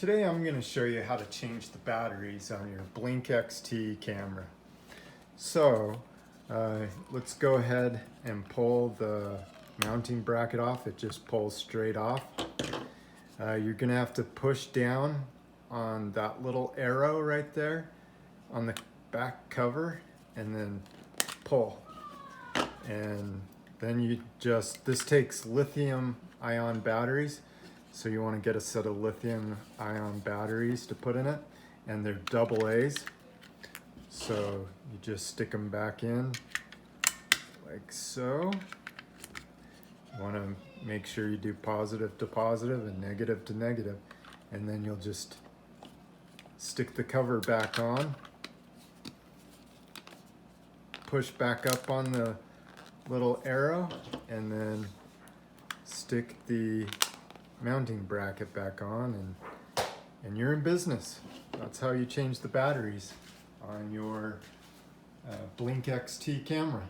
Today I'm going to show you how to change the batteries on your Blink XT camera. So let's go ahead and pull the mounting bracket off. It just pulls straight off. You're going to have to push down on that little arrow right there on the back cover and then pull. And then this takes lithium-ion batteries. So you want to get a set of lithium-ion batteries to put in it, and they're AA's. So you just stick them back in like so. You want to make sure you do positive to positive and negative to negative, and then you'll just stick the cover back on, push back up on the little arrow, and then stick the mounting bracket back on, and you're in business. That's how you change the batteries on your Blink XT camera.